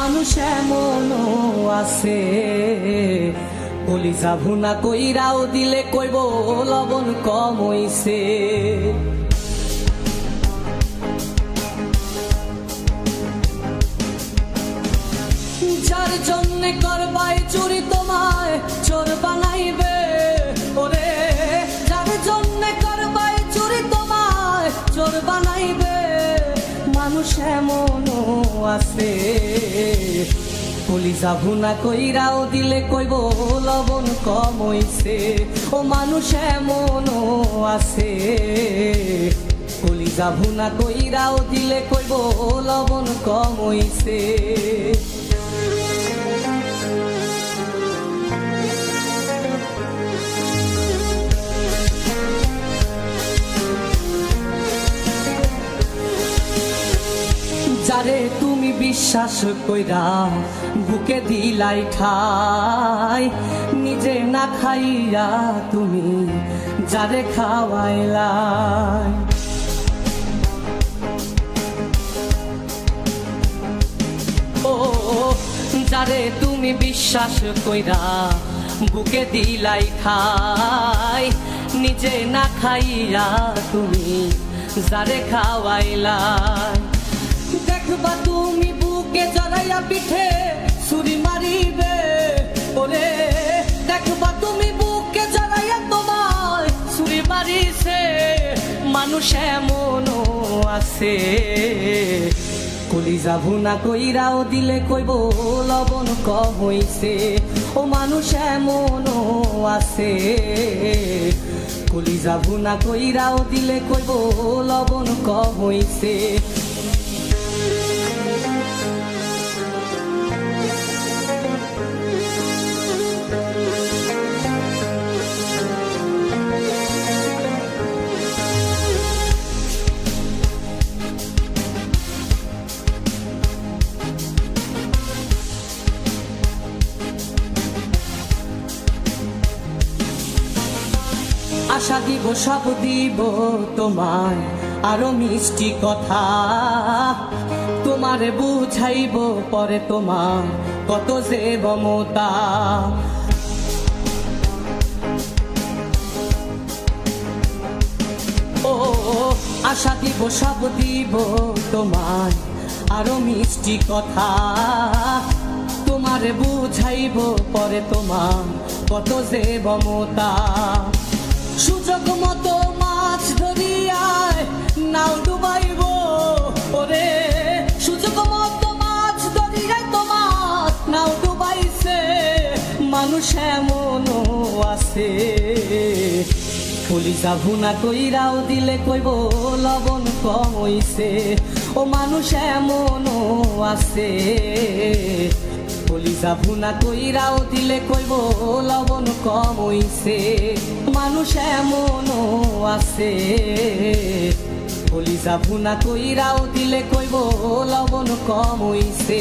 মানুষ এমনও আছে কলিজা ভুনা কইরাও দিলে কইব লবণ কম হইছে। যার জন্যে করবাই চুরি তোমায় চোর বানাইবে, ওরে যার জন্যে করবাই চুরি তোমায় চোর বানাইবে। মানুষ এমনও আছে কলিজা ভুনা কইরাও দিলে কইব লবণ কম হইছে। ও মানুষ এমনও আছে কলিজা ভুনা কইরাও দিলে কইব লবণ কম হইছে। যারে তুমি বিশ্বাস কইরা বুকে দিলাই ঠাই, নিজে না খাইয়া তুমি যারে খাওয়াইলাই। ও যারে তুমি বিশ্বাস কইরা বুকে দিলাই ঠাই, নিজে না খাইয়া তুমি যারে খাওয়াইলাই। দেখবা তুমি বুকে জড়াইয়া পিঠে ছুরি মারিবে, ওরে দেখবা তুমি বুকে জড়াইয়া তোমায় ছুরি মারিছে। মানুষ এমনও আছে কলিজা ভুনা কইরাও দিলে কইব লবণ কম হইছে। ও মানুষ এমনও আছে কলিজা ভুনা কইরাও দিলে কইব লবণ কম হইছে। আশা দিব সব দিব তোমায় আরো মিষ্টি কথা, তোমারে বুঝাইব পরে তোমার কত যে মমতা। ও আশা দিব সব দিব তোমায় আরো মিষ্টি কথা, তোমারে বুঝাইব পরে তোমার কত যে মমতা। সুযোগ মতো মাছ ধরিয়ায় নাও ডুবাইব, ওরে সুযোগ মতো মাছ ধরিয়ায় তোমার নাও ডুবাইছে। মানুষ এমনও আছে কলিজা ভুনা কইরাও দিলে কইব লবণ কম হইছে। ও মানুষ এমনও আছে কলিজা ভুনা কইরাও দিলে কইব লবণ কম হইছে। মানুষ এমনও আছে কলিজা ভুনা কইরাও দিলে কইব লবণ কম হইছে।